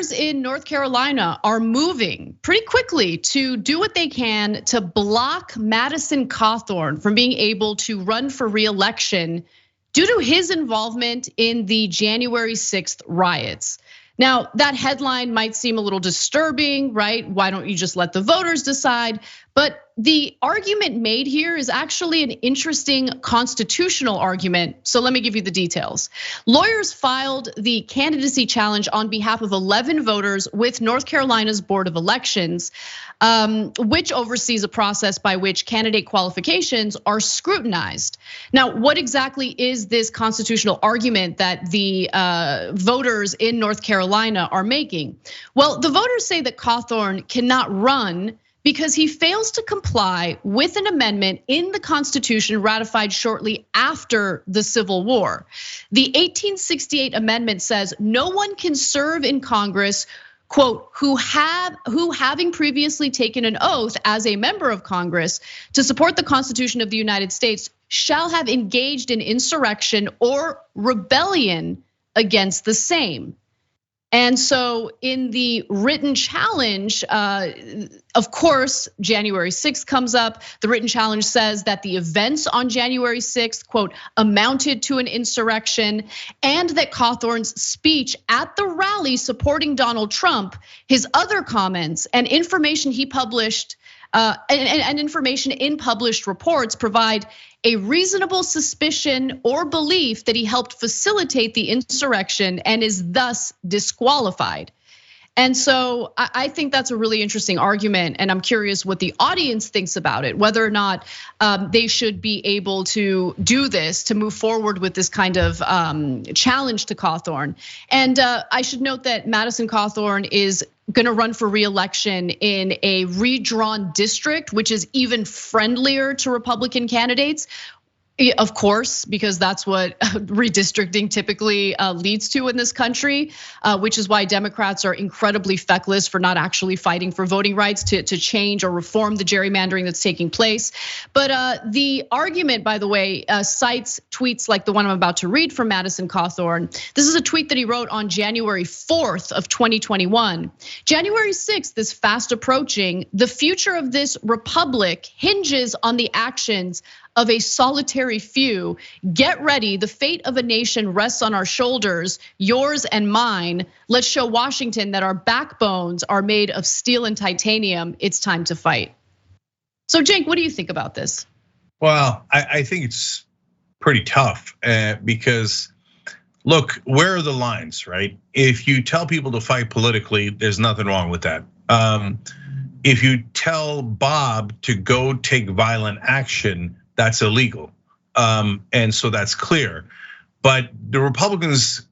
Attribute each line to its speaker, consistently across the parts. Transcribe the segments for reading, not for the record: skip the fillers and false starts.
Speaker 1: lawyers in North Carolina are moving pretty quickly to do what they can to block Madison Cawthorn from being able to run for re-election due to his involvement in the January 6th riots. Now, that headline might seem a little disturbing, right? Why don't you just let the voters decide? But the argument made here is actually an interesting constitutional argument. So let me give you the details. Lawyers filed the candidacy challenge on behalf of 11 voters with North Carolina's Board of Elections, which oversees a process by which candidate qualifications are scrutinized. Now, what exactly is this constitutional argument that the voters in North Carolina are making? Well, the voters say that Cawthorn cannot run because he fails to comply with an amendment in the Constitution ratified shortly after the Civil War. The 1868 amendment says no one can serve in Congress, quote, who having previously taken an oath as a member of Congress to support the Constitution of the United States shall have engaged in insurrection or rebellion against the same. And so in the written challenge, of course, January 6th comes up. The written challenge says that the events on January 6th, quote, amounted to an insurrection, and that Cawthorn's speech at the rally supporting Donald Trump, his other comments and information he published, and information in published reports provide a reasonable suspicion or belief that he helped facilitate the insurrection and is thus disqualified. And so I think that's a really interesting argument, and I'm curious what the audience thinks about it, whether or not they should be able to do this, to move forward with this kind of challenge to Cawthorn. And I should note that Madison Cawthorn is gonna run for re-election in a redrawn district, which is even friendlier to Republican candidates. Of course, because that's what redistricting typically leads to in this country, which is why Democrats are incredibly feckless for not actually fighting for voting rights to change or reform the gerrymandering that's taking place. But the argument, by the way, cites tweets like the one I'm about to read from Madison Cawthorn. This is a tweet that he wrote on January 4th of 2021. January 6th is fast approaching. The future of this republic hinges on the actions of a solitary few. Get ready, the fate of a nation rests on our shoulders, yours and mine. Let's show Washington that our backbones are made of steel and titanium. It's time to fight. So Cenk, what do you think about this?
Speaker 2: Well, I think it's pretty tough because look, where are the lines, right? If you tell people to fight politically, there's nothing wrong with that. If you tell Bob to go take violent action, that's illegal, and so that's clear. But the Republicans'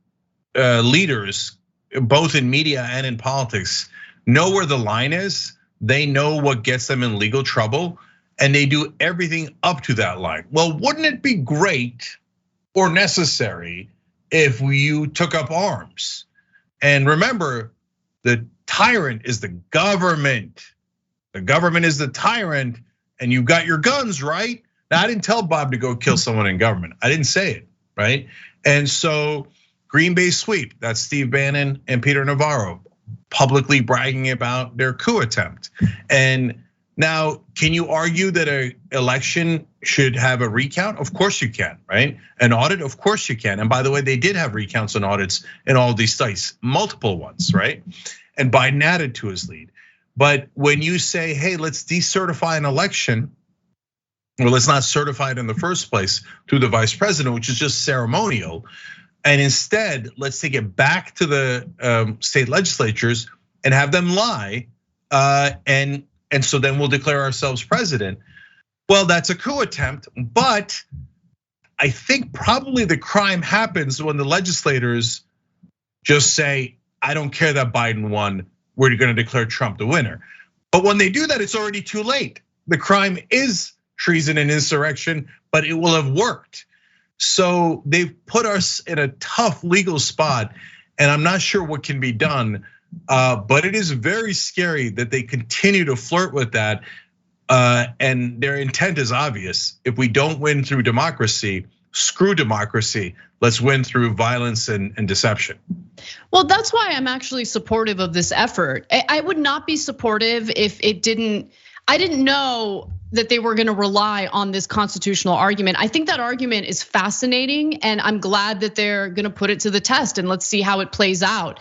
Speaker 2: leaders, both in media and in politics, know where the line is. They know what gets them in legal trouble, and they do everything up to that line. Well, wouldn't it be great or necessary if you took up arms? And remember, the tyrant is the government. The government is the tyrant, and you've got your guns, right? Now, I didn't tell Bob to go kill someone in government. I didn't say it, right? And so Green Bay sweep, that's Steve Bannon and Peter Navarro publicly bragging about their coup attempt. And now, can you argue that an election should have a recount? Of course you can, right? An audit, of course you can. And by the way, they did have recounts and audits in all these states, multiple ones, right? And Biden added to his lead. But when you say, hey, let's decertify an election, well, it's not certified in the first place through the vice president, which is just ceremonial. And instead, let's take it back to the state legislatures and have them lie. And so then we'll declare ourselves president. Well, that's a coup attempt, but I think probably the crime happens when the legislators just say, I don't care that Biden won, we're gonna declare Trump the winner. But when they do that, it's already too late. The crime is treason and insurrection, but it will have worked. So they've put us in a tough legal spot, and I'm not sure what can be done. But it is very scary that they continue to flirt with that, and their intent is obvious. If we don't win through democracy, screw democracy. Let's win through violence and deception.
Speaker 1: Well, that's why I'm actually supportive of this effort. I would not be supportive if I didn't know that they were gonna rely on this constitutional argument. I think that argument is fascinating, and I'm glad that they're gonna put it to the test, and let's see how it plays out.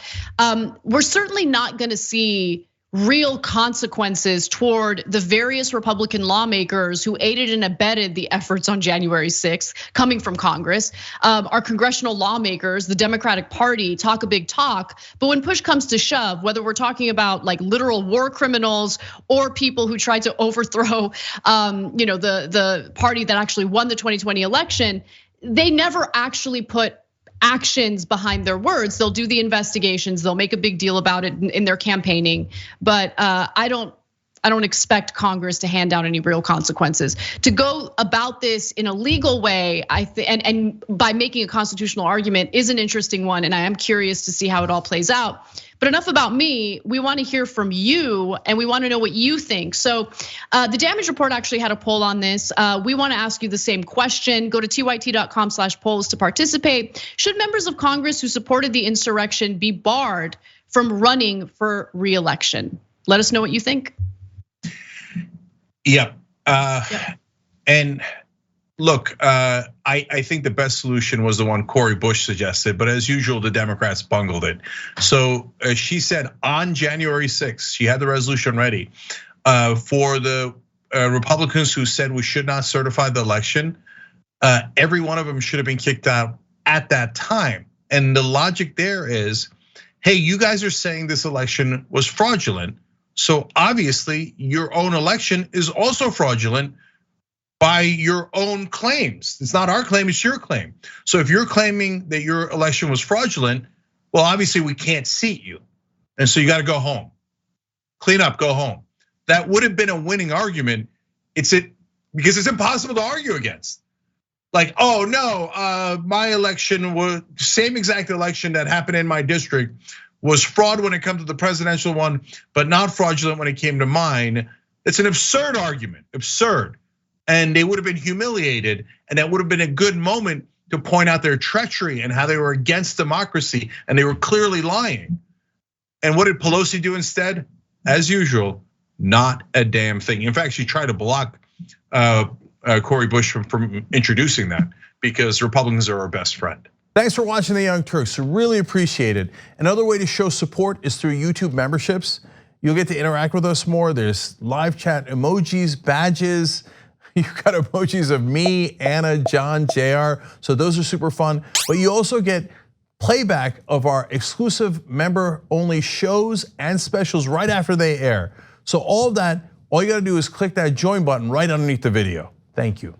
Speaker 1: We're certainly not gonna see real consequences toward the various Republican lawmakers who aided and abetted the efforts on January 6th coming from Congress. Our congressional lawmakers, the Democratic Party, talk a big talk, but when push comes to shove, whether we're talking about like literal war criminals or people who tried to overthrow the party that actually won the 2020 election, they never actually put actions behind their words. They'll do the investigations, they'll make a big deal about it in their campaigning, but I don't expect Congress to hand down any real consequences. To go about this in a legal way, and by making a constitutional argument is an interesting one, and I am curious to see how it all plays out. But enough about me, we wanna hear from you and we wanna know what you think. So the Damage Report actually had a poll on this. We wanna ask you the same question. Go to tyt.com/polls to participate. Should members of Congress who supported the insurrection be barred from running for re-election? Let us know what you think.
Speaker 2: Yep, and look, I think the best solution was the one Cori Bush suggested, but as usual, the Democrats bungled it. So she said on January 6th, she had the resolution ready for the Republicans who said we should not certify the election. Every one of them should have been kicked out at that time. And the logic there is, hey, you guys are saying this election was fraudulent. So obviously your own election is also fraudulent by your own claims. It's not our claim, it's your claim. So if you're claiming that your election was fraudulent, well, obviously we can't seat you. And so you gotta go home. Clean up, go home. That would have been a winning argument. Because it's impossible to argue against. Like, oh no, my election was same exact election that happened in my district was fraud when it comes to the presidential one, but not fraudulent when it came to mine. It's an absurd argument, absurd. And they would have been humiliated, and that would have been a good moment to point out their treachery and how they were against democracy, and they were clearly lying. And what did Pelosi do instead? As usual, not a damn thing. In fact, she tried to block Cori Bush from introducing that because Republicans are our best friend.
Speaker 3: Thanks for watching the Young Turks, we really appreciate it. Another way to show support is through YouTube memberships. You'll get to interact with us more. There's live chat emojis, badges. You've got emojis of me, Anna, John, JR. So those are super fun. But you also get playback of our exclusive member only shows and specials right after they air. So all of that, all you gotta do is click that join button right underneath the video. Thank you.